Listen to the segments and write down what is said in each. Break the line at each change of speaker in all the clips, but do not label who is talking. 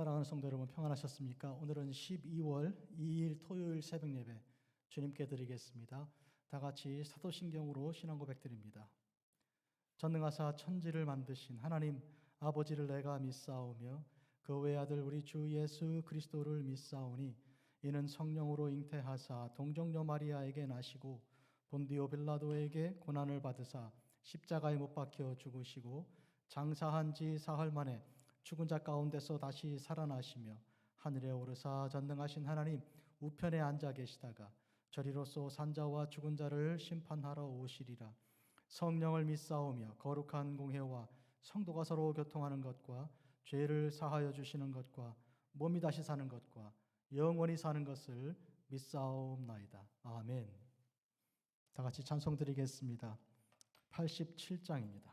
사랑하는 성도 여러분, 평안하셨습니까? 오늘은 12월 2일 토요일 새벽 예배 주님께 드리겠습니다. 다 같이 사도신경으로 신앙 고백드립니다. 전능하사 천지를 만드신 하나님 아버지를 내가 믿사오며 그 외아들 우리 주 예수 그리스도를 믿사오니 이는 성령으로 잉태하사 동정녀 마리아에게 나시고 본디오 빌라도에게 고난을 받으사 십자가에 못 박혀 죽으시고 장사한 지 사흘 만에 죽은 자 가운데서 다시 살아나시며 하늘에 오르사 전능하신 하나님 우편에 앉아 계시다가 저리로서 산자와 죽은 자를 심판하러 오시리라. 성령을 믿사오며 거룩한 공회와 성도가 서로 교통하는 것과 죄를 사하여 주시는 것과 몸이 다시 사는 것과 영원히 사는 것을 믿사옵나이다. 아멘. 다 같이 찬송 드리겠습니다. 87장입니다.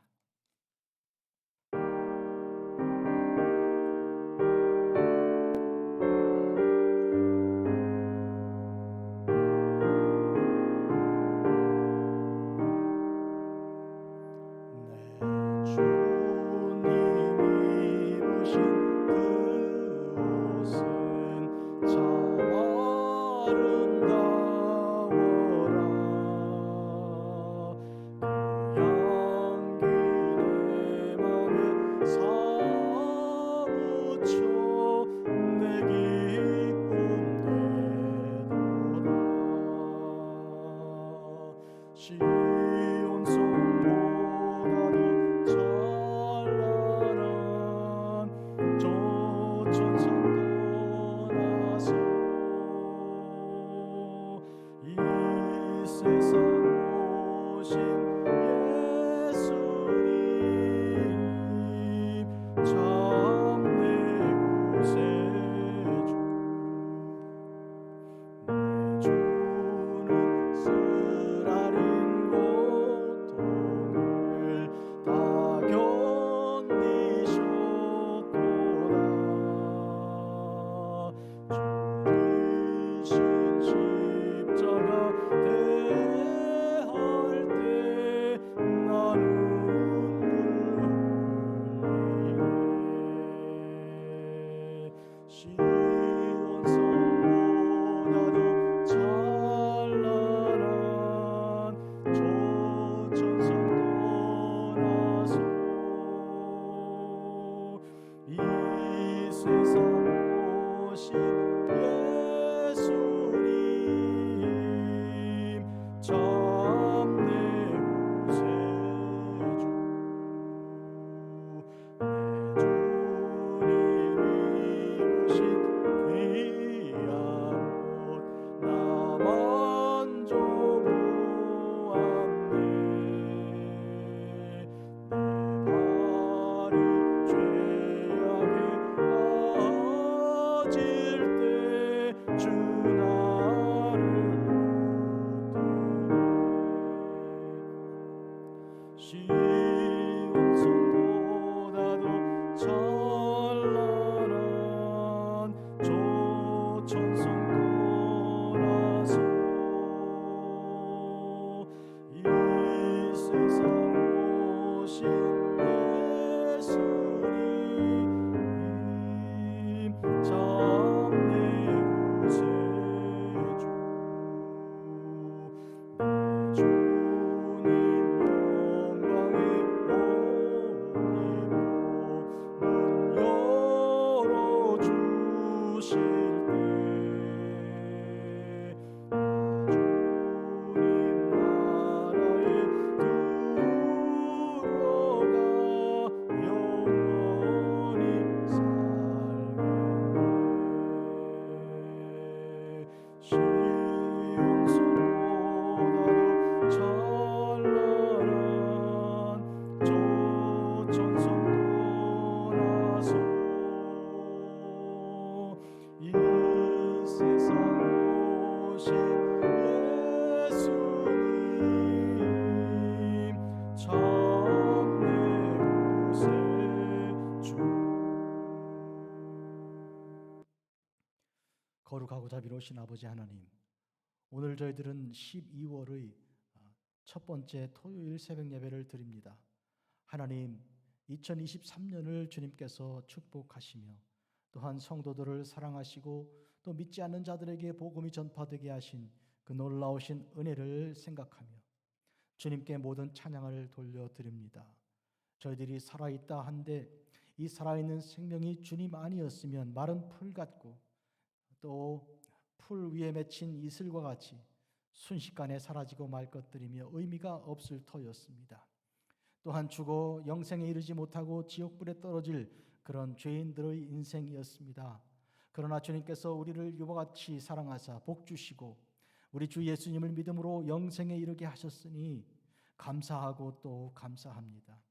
거룩하고 자비로우신 아버지 하나님, 오늘 저희들은 12월의 첫 번째 토요일 새벽 예배를 드립니다. 하나님, 2023년을 주님께서 축복하시며 또한 성도들을 사랑하시고 또 믿지 않는 자들에게 복음이 전파되게 하신 그 놀라우신 은혜를 생각하며 주님께 모든 찬양을 돌려드립니다. 저희들이 살아있다 한데 이 살아있는 생명이 주님 아니었으면 마른 풀 같고 또 풀 위에 맺힌 이슬과 같이 순식간에 사라지고 말 것들이며 의미가 없을 터였습니다. 또한 죽어 영생에 이르지 못하고 지옥불에 떨어질 그런 죄인들의 인생이었습니다. 그러나 주님께서 우리를 이와 같이 사랑하사 복 주시고 우리 주 예수님을 믿음으로 영생에 이르게 하셨으니 감사하고 또 감사합니다.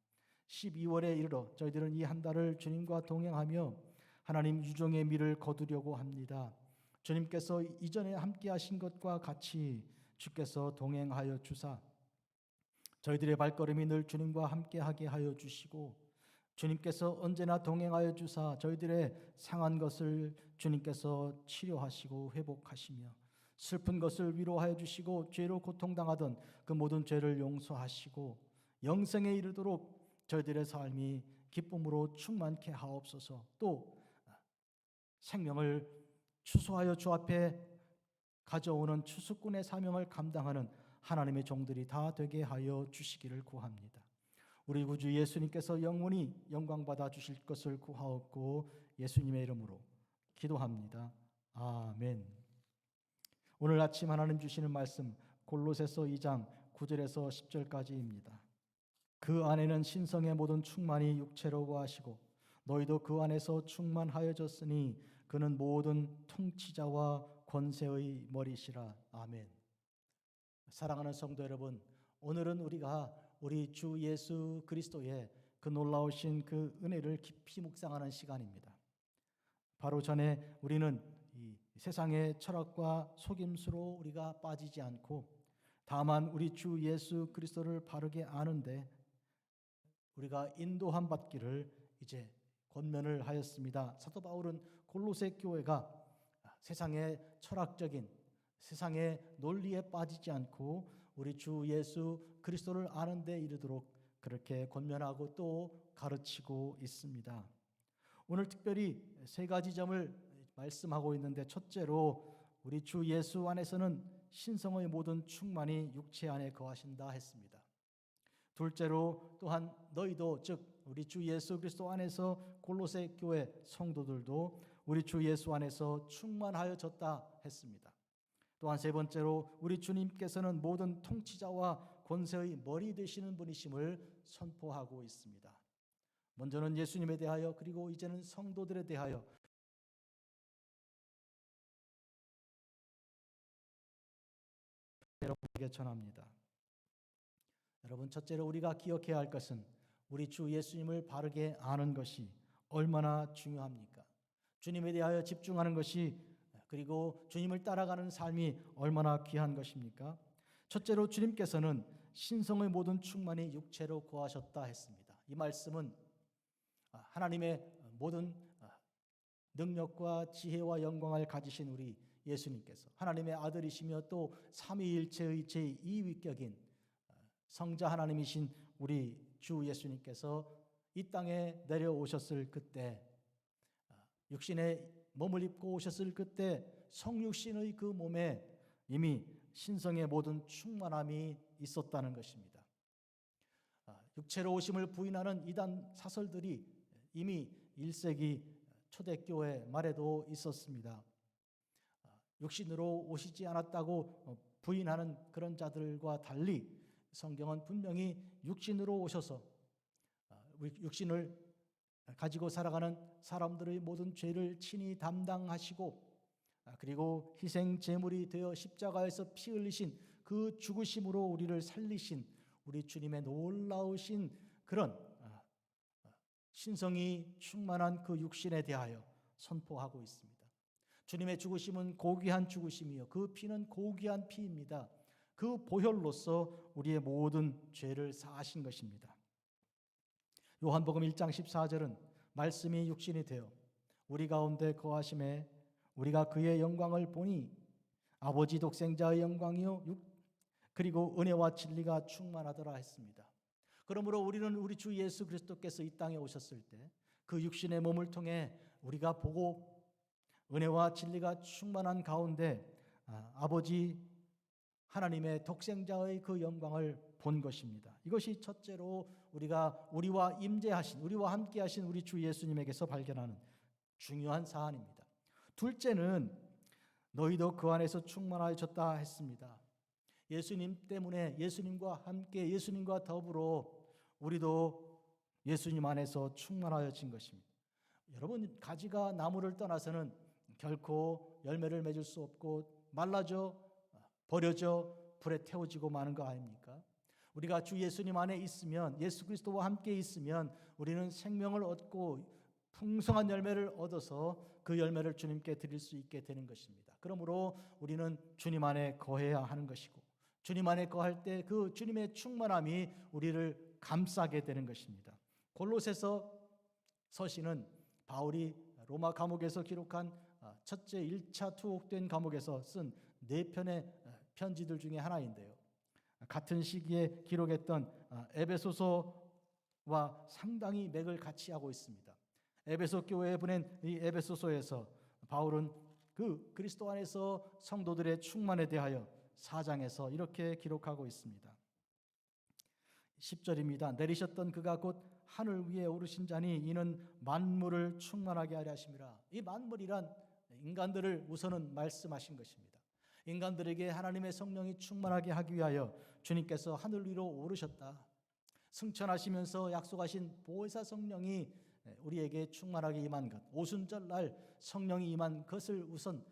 12월에 이르러 저희들은 이 한 달을 주님과 동행하며 하나님 유종의 미를 거두려고 합니다. 주님께서 이전에 함께 하신 것과 같이 주께서 동행하여 주사 저희들의 발걸음이 늘 주님과 함께하게 하여 주시고 주님께서 언제나 동행하여 주사 저희들의 상한 것을 주님께서 치료하시고 회복하시며 슬픈 것을 위로하여 주시고 죄로 고통당하던 그 모든 죄를 용서하시고 영생에 이르도록 저희들의 삶이 기쁨으로 충만케 하옵소서. 또 생명을 추수하여 주 앞에 가져오는 추수꾼의 사명을 감당하는 하나님의 종들이 다 되게 하여 주시기를 구합니다. 우리 구주 예수님께서 영원히 영광받아 주실 것을 구하옵고 예수님의 이름으로 기도합니다. 아멘. 오늘 아침 하나님 주시는 말씀 골로새서 2장 9절에서 10절까지입니다. 그 안에는 신성의 모든 충만이 육체로 거하시고 너희도 그 안에서 충만하여졌으니 그는 모든 통치자와 권세의 머리시라. 아멘. 사랑하는 성도 여러분, 오늘은 우리가 우리 주 예수 그리스도의 그 놀라우신 그 은혜를 깊이 묵상하는 시간입니다. 바로 전에 우리는 이 세상의 철학과 속임수로 우리가 빠지지 않고 다만 우리 주 예수 그리스도를 바르게 아는데 우리가 인도함 받기를 이제 권면을 하였습니다. 사도 바울은 골로새 교회가 세상의 철학적인 세상의 논리에 빠지지 않고 우리 주 예수 그리스도를 아는 데 이르도록 그렇게 권면하고 또 가르치고 있습니다. 오늘 특별히 세 가지 점을 말씀하고 있는데 첫째로 우리 주 예수 안에서는 신성의 모든 충만이 육체 안에 거하신다 했습니다. 둘째로 또한 너희도 즉 우리 주 예수 그리스도 안에서 골로새 교회 성도들도 우리 주 예수 안에서 충만하여졌다 했습니다. 또한 세 번째로 우리 주님께서는 모든 통치자와 권세의 머리 되시는 분이심을 선포하고 있습니다. 먼저는 예수님에 대하여 그리고 이제는 성도들에 대하여 여러분에게 전합니다. 여러분, 첫째로 우리가 기억해야 할 것은 우리 주 예수님을 바르게 아는 것이 얼마나 중요합니까? 주님에 대하여 집중하는 것이 그리고 주님을 따라가는 삶이 얼마나 귀한 것입니까? 첫째로 주님께서는 신성의 모든 충만이 육체로 거하셨다 했습니다. 이 말씀은 하나님의 모든 능력과 지혜와 영광을 가지신 우리 예수님께서 하나님의 아들이시며 또 삼위일체의 제2위격인 성자 하나님이신 우리 주 예수님께서 이 땅에 내려오셨을 그때 육신의 몸을 입고 오셨을 그때 성육신의 그 몸에 이미 신성의 모든 충만함이 있었다는 것입니다. 육체로 오심을 부인하는 이단 사설들이 이미 1세기 초대교회 말에도 있었습니다. 육신으로 오시지 않았다고 부인하는 그런 자들과 달리 성경은 분명히 육신으로 오셔서 육신을 가지고 살아가는 사람들의 모든 죄를 친히 담당하시고 그리고 희생 제물이 되어 십자가에서 피 흘리신 그 죽으심으로 우리를 살리신 우리 주님의 놀라우신 그런 신성이 충만한 그 육신에 대하여 선포하고 있습니다. 주님의 죽으심은 고귀한 죽으심이요 그 피는 고귀한 피입니다. 그 보혈로서 우리의 모든 죄를 사하신 것입니다. 요한복음 1장 14절은 말씀이 육신이 되어 우리 가운데 거하심에 우리가 그의 영광을 보니 아버지 독생자의 영광이요 그리고 은혜와 진리가 충만하더라 했습니다. 그러므로 우리는 우리 주 예수 그리스도께서 이 땅에 오셨을 때 그 육신의 몸을 통해 우리가 보고 은혜와 진리가 충만한 가운데 아버지 하나님의 독생자의 그 영광을 본 것입니다. 이것이 첫째로 우리와 임재하신, 우리와 함께하신 우리 주 예수님에게서 발견하는 중요한 사안입니다. 둘째는 너희도 그 안에서 충만하여졌다 했습니다. 예수님 때문에, 예수님과 함께, 예수님과 더불어 우리도 예수님 안에서 충만하여진 것입니다. 여러분, 가지가 나무를 떠나서는 결코 열매를 맺을 수 없고 말라져 버려져 불에 태워지고 마는 거 아닙니까? 우리가 주 예수님 안에 있으면, 예수 그리스도와 함께 있으면 우리는 생명을 얻고 풍성한 열매를 얻어서 그 열매를 주님께 드릴 수 있게 되는 것입니다. 그러므로 우리는 주님 안에 거해야 하는 것이고, 주님 안에 거할 때 그 주님의 충만함이 우리를 감싸게 되는 것입니다. 골로새서 서신은 바울이 로마 감옥에서 기록한 첫째 1차 투옥된 감옥에서 쓴 4편의 편지들 중에 하나인데요. 같은 시기에 기록했던 에베소서와 상당히 맥을 같이 하고 있습니다. 에베소 교회에 보낸 이 에베소서에서 바울은 그 그리스도 안에서 성도들의 충만에 대하여 4장에서 이렇게 기록하고 있습니다. 10절입니다. 내리셨던 그가 곧 하늘 위에 오르신 자니 이는 만물을 충만하게 하려 하심이라. 이 만물이란 인간들을 우선은 말씀하신 것입니다. 인간들에게 하나님의 성령이 충만하게 하기 위하여 주님께서 하늘 위로 오르셨다. 승천하시면서 약속하신 보혜사 성령이 우리에게 충만하게 임한 것, 오순절날 성령이 임한 것을 우선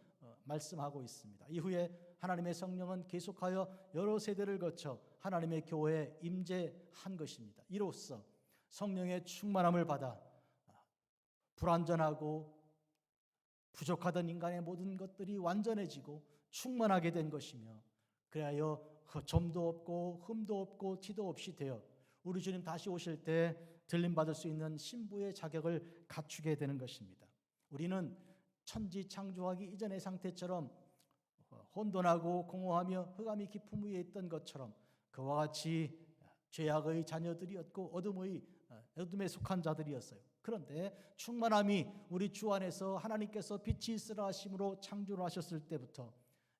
말씀하고 있습니다. 이후에 하나님의 성령은 계속하여 여러 세대를 거쳐 하나님의 교회에 임재한 것입니다. 이로써 성령의 충만함을 받아 불완전하고 부족하던 인간의 모든 것들이 완전해지고 충만하게 된 것이며, 그리하여 점도 없고 흠도 없고 티도 없이 되어 우리 주님 다시 오실 때 들림받을 수 있는 신부의 자격을 갖추게 되는 것입니다. 우리는 천지 창조하기 이전의 상태처럼 혼돈하고 공허하며 흑암이 깊음 위에 있던 것처럼 그와 같이 죄악의 자녀들이었고 어둠에 속한 자들이었어요. 그런데 충만함이 우리 주 안에서 하나님께서 빛이 있으라 하심으로 창조를 하셨을 때부터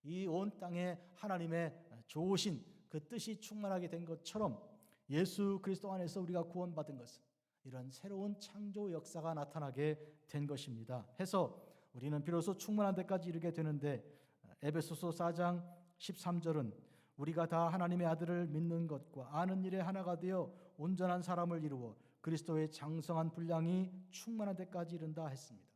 이 온 땅에 하나님의 좋으신 그 뜻이 충만하게 된 것처럼 예수 그리스도 안에서 우리가 구원받은 것은 이런 새로운 창조 역사가 나타나게 된 것입니다. 해서 우리는 비로소 충만한 데까지 이르게 되는데, 에베소서 4장 13절은 우리가 다 하나님의 아들을 믿는 것과 아는 일에 하나가 되어 온전한 사람을 이루어 그리스도의 장성한 분량이 충만한 데까지 이른다 했습니다.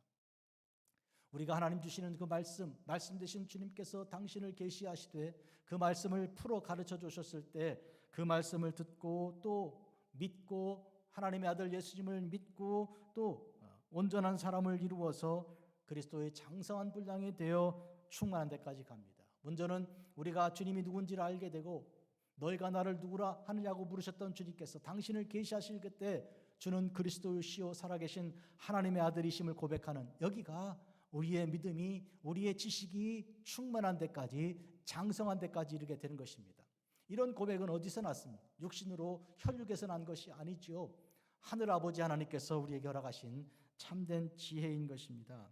우리가 하나님 주시는 그 말씀 되신 주님께서 당신을 계시하시되 그 말씀을 풀어 가르쳐 주셨을 때 그 말씀을 듣고 또 믿고 하나님의 아들 예수님을 믿고 또 온전한 사람을 이루어서 그리스도의 장성한 분량이 되어 충만한 데까지 갑니다. 먼저는 우리가 주님이 누군지를 알게 되고, 너희가 나를 누구라 하느냐고 물으셨던 주님께서 당신을 계시하실 그때 주는 그리스도시요 살아계신 하나님의 아들이심을 고백하는, 여기가 우리의 믿음이, 우리의 지식이 충만한 데까지, 장성한 데까지 이르게 되는 것입니다. 이런 고백은 어디서 났습니까? 육신으로 혈육에서 난 것이 아니지요. 하늘 아버지 하나님께서 우리에게 허락하신 참된 지혜인 것입니다.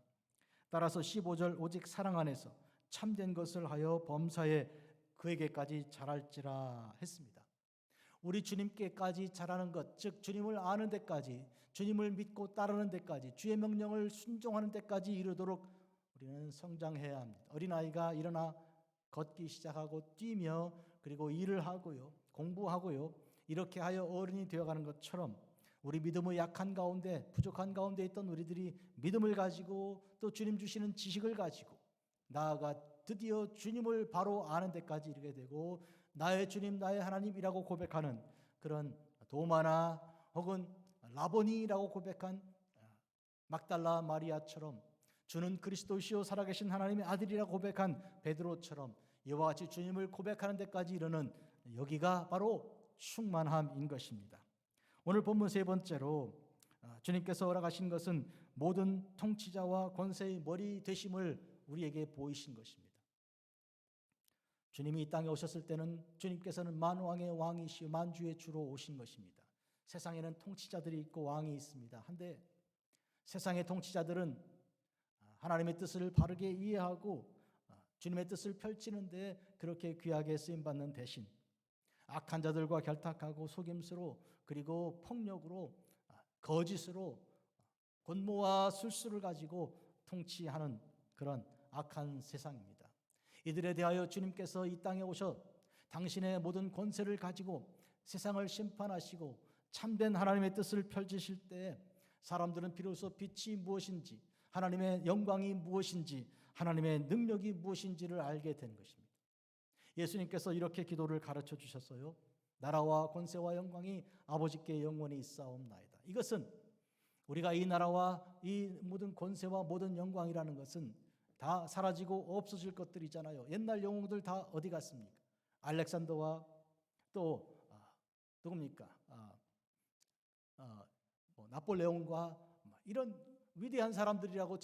따라서 15절 오직 사랑 안에서 참된 것을 하여 범사에 그에게까지 자랄지라 했습니다. 우리 주님께까지 자라는 것, 즉 주님을 아는 데까지, 주님을 믿고 따르는 데까지, 주의 명령을 순종하는 데까지 이르도록 우리는 성장해야 합니다. 어린아이가 일어나 걷기 시작하고 뛰며 그리고 일을 하고요, 공부하고요, 이렇게 하여 어른이 되어가는 것처럼 우리 믿음의 약한 가운데, 부족한 가운데 있던 우리들이 믿음을 가지고 또 주님 주시는 지식을 가지고 나아가 드디어 주님을 바로 아는 데까지 이르게 되고, 나의 주님 나의 하나님이라고 고백하는 그런 도마나 혹은 라보니라고 고백한 막달라 마리아처럼, 주는 그리스도시요 살아계신 하나님의 아들이라고 고백한 베드로처럼 이와 같이 주님을 고백하는 데까지 이르는, 여기가 바로 충만함인 것입니다. 오늘 본문 세 번째로 주님께서 허락하신 것은 모든 통치자와 권세의 머리 되심을 우리에게 보이신 것입니다. 주님이 이 땅에 오셨을 때는 주님께서는 만왕의 왕이시요 만주의 주로 오신 것입니다. 세상에는 통치자들이 있고 왕이 있습니다. 한데 세상의 통치자들은 하나님의 뜻을 바르게 이해하고 주님의 뜻을 펼치는데 그렇게 귀하게 쓰임받는 대신 악한 자들과 결탁하고 속임수로 그리고 폭력으로 거짓으로 권모와 술수를 가지고 통치하는 그런 악한 세상입니다. 이들에 대하여 주님께서 이 땅에 오셔 당신의 모든 권세를 가지고 세상을 심판하시고 참된 하나님의 뜻을 펼치실 때 사람들은 비로소 빛이 무엇인지 하나님의 영광이 무엇인지 하나님의 능력이 무엇인지를 알게 된 것입니다. 예수님께서 이렇게 기도를 가르쳐 주셨어요. 나라와 권세와 영광이 아버지께 영원히 있사옵나이다. 이것은 우리가 이 나라와 이 모든 권세와 모든 영광이라는 것은 다 사라지고 없어질 것들이잖아요. 옛날 영웅들 다 어디 갔습니까? 알렉산더와 또 누굽니까? 나폴레옹과 이런 위대한 사람들이라고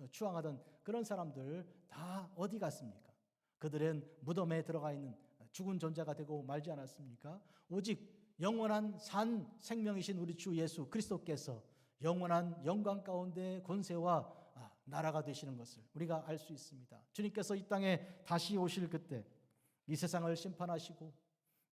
추앙하던 그런 사람들 다 어디 갔습니까? 그들은 무덤에 들어가 있는 죽은 존재가 되고 말지 않았습니까? 오직 영원한 산 생명이신 우리 주 예수 그리스도께서 영원한 영광 가운데 권세와 나라가 되시는 것을 우리가 알 수 있습니다. 주님께서 이 땅에 다시 오실 그때 이 세상을 심판하시고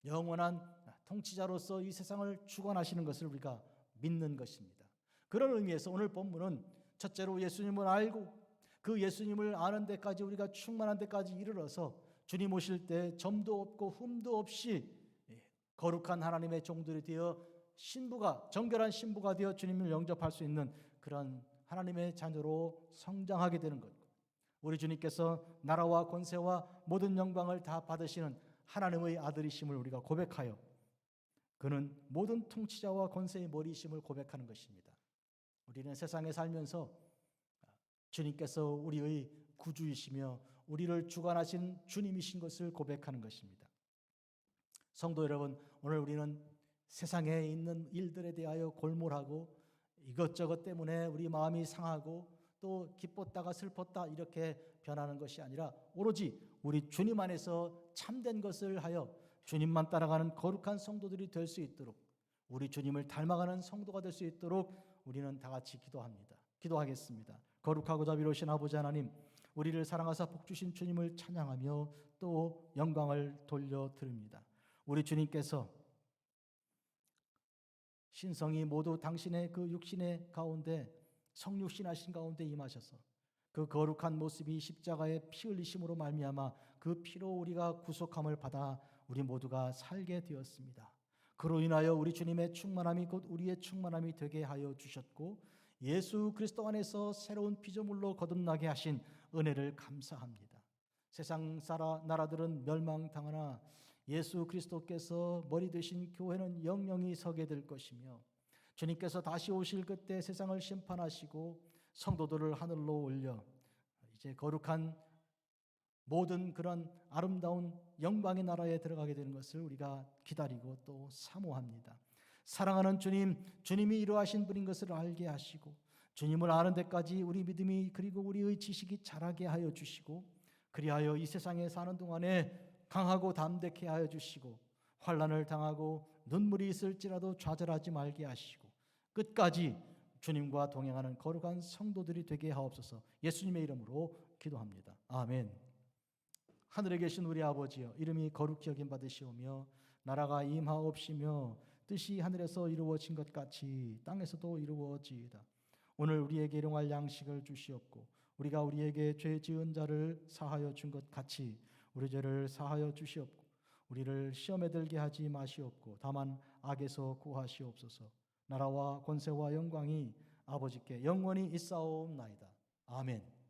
영원한 통치자로서 이 세상을 주관하시는 것을 우리가 믿는 것입니다. 그런 의미에서 오늘 본문은 첫째로 예수님을 알고 그 예수님을 아는 데까지 우리가 충만한 데까지 이르러서 주님 오실 때 점도 없고 흠도 없이 거룩한 하나님의 종들이 되어 신부가 정결한 신부가 되어 주님을 영접할 수 있는 그런 하나님의 자녀로 성장하게 되는 것. 우리 주님께서 나라와 권세와 모든 영광을 다 받으시는 하나님의 아들이심을 우리가 고백하여 그는 모든 통치자와 권세의 머리이심을 고백하는 것입니다. 우리는 세상에 살면서 주님께서 우리의 구주이시며 우리를 주관하신 주님이신 것을 고백하는 것입니다. 성도 여러분, 오늘 우리는 세상에 있는 일들에 대하여 골몰하고 이것저것 때문에 우리 마음이 상하고 또 기뻤다가 슬펐다 이렇게 변하는 것이 아니라 오로지 우리 주님 안에서 참된 것을 하여 주님만 따라가는 거룩한 성도들이 될 수 있도록 우리 주님을 닮아가는 성도가 될 수 있도록 우리는 다 같이 기도하겠습니다. 거룩하고 자비로우신 아버지 하나님, 우리를 사랑하사 복주신 주님을 찬양하며 또 영광을 돌려드립니다. 우리 주님께서 신성이 모두 당신의 그 육신의 가운데 성육신하신 가운데 임하셔서 그 거룩한 모습이 십자가의 피 흘리심으로 말미암아 그 피로 우리가 구속함을 받아 우리 모두가 살게 되었습니다. 그로 인하여 우리 주님의 충만함이 곧 우리의 충만함이 되게 하여 주셨고 예수 그리스도 안에서 새로운 피조물로 거듭나게 하신 은혜를 감사합니다. 세상 나라들은 멸망당하나 예수 그리스도께서 머리 되신 교회는 영영이 서게 될 것이며 주님께서 다시 오실 그때 세상을 심판하시고 성도들을 하늘로 올려 이제 거룩한 모든 그런 아름다운 영광의 나라에 들어가게 되는 것을 우리가 기다리고 또 사모합니다. 사랑하는 주님, 주님이 이루하신 분인 것을 알게 하시고 주님을 아는 데까지 우리 믿음이 그리고 우리의 지식이 자라게 하여 주시고 그리하여 이 세상에 사는 동안에 강하고 담대케 하여 주시고 환난을 당하고 눈물이 있을지라도 좌절하지 말게 하시고 끝까지 주님과 동행하는 거룩한 성도들이 되게 하옵소서. 예수님의 이름으로 기도합니다. 아멘. 하늘에 계신 우리 아버지여, 이름이 거룩히 여김 받으시오며 나라가 임하옵시며 뜻이 하늘에서 이루어진 것 같이 땅에서도 이루어지이다. 오늘 우리에게 일용할 양식을 주시옵고 우리가 우리에게 죄 지은 자를 사하여 준 것 같이 우리 죄를 사하여 주시옵고 우리를 시험에 들게 하지 마시옵고 다만 악에서 구하시옵소서. 나라와 권세와 영광이 아버지께 영원히 있사옵나이다. 아멘.